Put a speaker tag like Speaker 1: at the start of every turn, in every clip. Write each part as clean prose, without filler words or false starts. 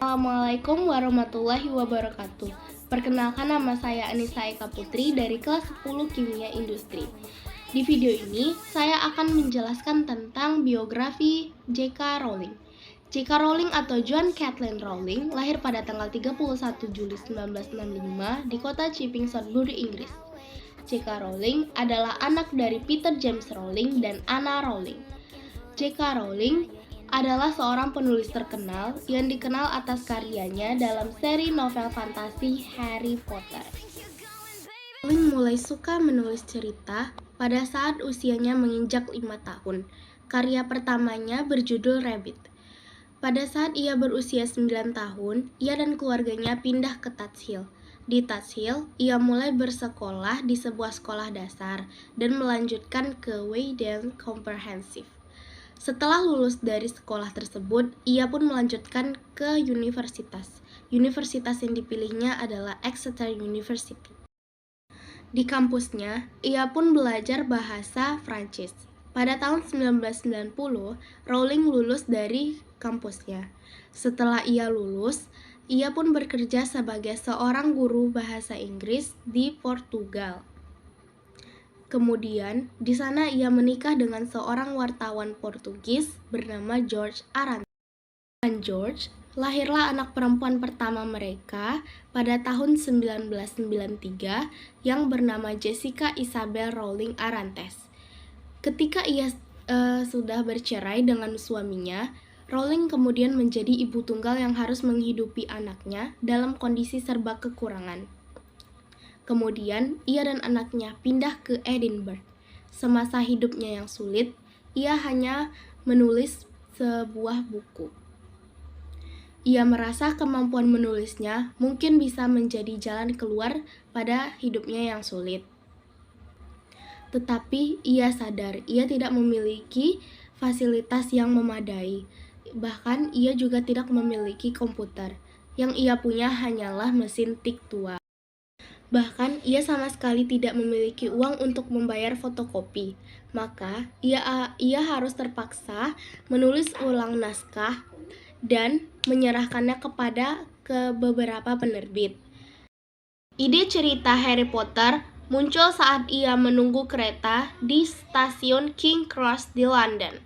Speaker 1: Assalamualaikum warahmatullahi wabarakatuh. Perkenalkan, nama saya Anissa Eka Putri dari kelas 10 Kimia Industri. Di video ini, saya akan menjelaskan tentang biografi J.K. Rowling. J.K. Rowling atau Joanne Kathleen Rowling lahir pada tanggal 31 Juli 1965 di kota Chipping, Sudbury, Inggris. J.K. Rowling adalah anak dari Peter James Rowling dan Anna Rowling. J.K. Rowling adalah seorang penulis terkenal yang dikenal atas karyanya dalam seri novel fantasi Harry Potter. Rowling mulai suka menulis cerita pada saat usianya menginjak 5 tahun. Karya pertamanya berjudul Rabbit. Pada saat ia berusia 9 tahun, ia dan keluarganya pindah ke Tuts Hill. Di Tuts Hill, ia mulai bersekolah di sebuah sekolah dasar dan melanjutkan ke Weydale Comprehensive. Setelah lulus dari sekolah tersebut, ia pun melanjutkan ke universitas. Universitas yang dipilihnya adalah Exeter University. Di kampusnya, ia pun belajar bahasa Prancis. Pada tahun 1990, Rowling lulus dari kampusnya. Setelah ia lulus, ia pun bekerja sebagai seorang guru bahasa Inggris di Portugal. Kemudian, di sana ia menikah dengan seorang wartawan Portugis bernama George Arantes. Dan George, lahirlah anak perempuan pertama mereka pada tahun 1993 yang bernama Jessica Isabel Rowling Arantes. Ketika ia sudah bercerai dengan suaminya, Rowling kemudian menjadi ibu tunggal yang harus menghidupi anaknya dalam kondisi serba kekurangan. Kemudian, ia dan anaknya pindah ke Edinburgh. Semasa hidupnya yang sulit, ia hanya menulis sebuah buku. Ia merasa kemampuan menulisnya mungkin bisa menjadi jalan keluar pada hidupnya yang sulit. Tetapi ia sadar ia tidak memiliki fasilitas yang memadai. Bahkan ia juga tidak memiliki komputer. Yang ia punya hanyalah mesin tik tua. Bahkan, ia sama sekali tidak memiliki uang untuk membayar fotokopi. Maka, ia harus terpaksa menulis ulang naskah dan menyerahkannya ke beberapa penerbit. Ide cerita Harry Potter muncul saat ia menunggu kereta di stasiun King Cross di London.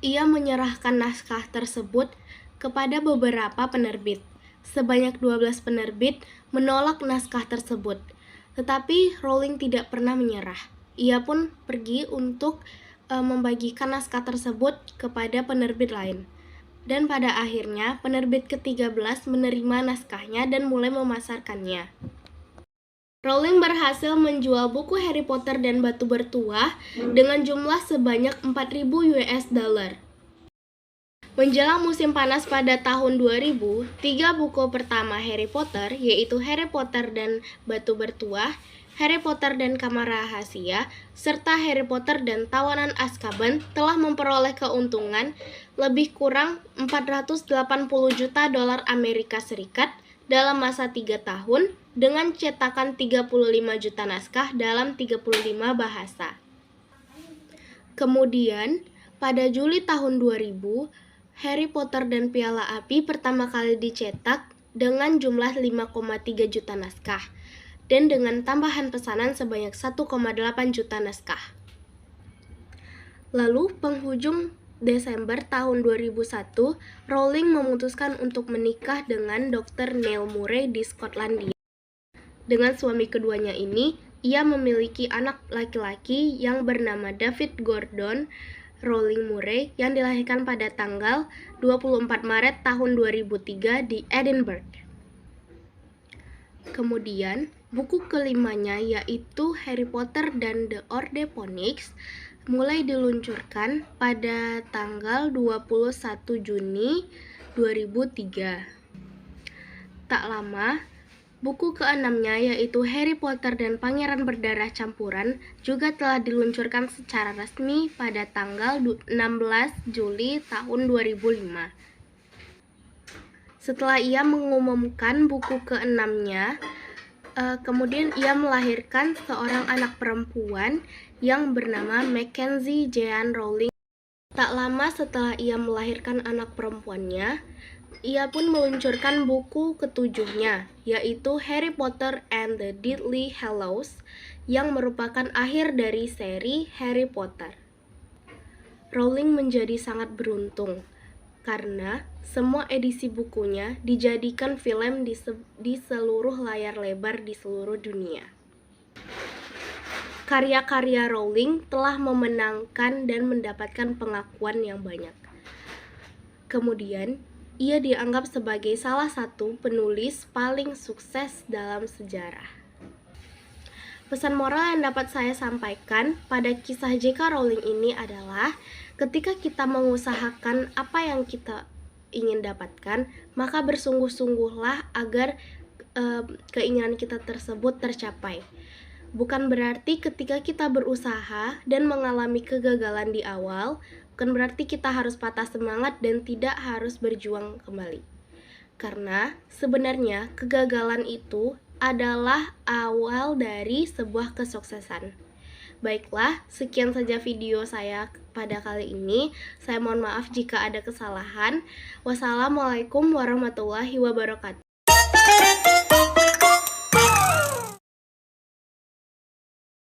Speaker 1: Ia menyerahkan naskah tersebut kepada beberapa penerbit. Sebanyak 12 penerbit menolak naskah tersebut, tetapi Rowling tidak pernah menyerah. Ia pun pergi untuk membagikan naskah tersebut kepada penerbit lain. Dan pada akhirnya, penerbit ke-13 menerima naskahnya dan mulai memasarkannya. Rowling berhasil menjual buku Harry Potter dan Batu Bertuah dengan jumlah sebanyak 4.000 US dollar. Menjelang musim panas pada tahun 2000, 3 buku pertama Harry Potter, yaitu Harry Potter dan Batu Bertuah, Harry Potter dan Kamar Rahasia, serta Harry Potter dan Tawanan Azkaban telah memperoleh keuntungan lebih kurang 480 juta dolar Amerika Serikat dalam masa 3 tahun dengan cetakan 35 juta naskah dalam 35 bahasa. Kemudian, pada Juli tahun 2000, Harry Potter dan Piala Api pertama kali dicetak dengan jumlah 5,3 juta naskah dan dengan tambahan pesanan sebanyak 1,8 juta naskah. Lalu, penghujung Desember tahun 2001, Rowling memutuskan untuk menikah dengan Dr. Neil Murray di Skotlandia. Dengan suami keduanya ini, ia memiliki anak laki-laki yang bernama David Gordon Rowling Murray yang dilahirkan pada tanggal 24 Maret tahun 2003 di Edinburgh. Kemudian, buku kelimanya yaitu Harry Potter dan The Order Phoenix mulai diluncurkan pada tanggal 21 Juni 2003. Tak lama, Buku keenamnya, yaitu Harry Potter dan Pangeran Berdarah Campuran, juga telah diluncurkan secara resmi pada tanggal 16 Juli tahun 2005. Setelah ia mengumumkan buku keenamnya, kemudian ia melahirkan seorang anak perempuan yang bernama Mackenzie Jean Rowling. Tak lama setelah ia melahirkan anak perempuannya, ia pun meluncurkan buku ketujuhnya, yaitu Harry Potter and the Deathly Hallows, yang merupakan akhir dari seri Harry Potter. Rowling menjadi sangat beruntung, karena semua edisi bukunya dijadikan film di seluruh layar lebar di seluruh dunia. Karya-karya Rowling telah memenangkan dan mendapatkan pengakuan yang banyak. Kemudian, ia dianggap sebagai salah satu penulis paling sukses dalam sejarah. Pesan moral yang dapat saya sampaikan pada kisah J.K. Rowling ini adalah ketika kita mengusahakan apa yang kita ingin dapatkan, maka bersungguh-sungguhlah agar keinginan kita tersebut tercapai. Bukan berarti ketika kita berusaha dan mengalami kegagalan di awal, bukan berarti kita harus patah semangat dan tidak harus berjuang kembali. Karena sebenarnya kegagalan itu adalah awal dari sebuah kesuksesan. Baiklah, sekian saja video saya pada kali ini. Saya mohon maaf jika ada kesalahan. Wassalamualaikum warahmatullahi wabarakatuh.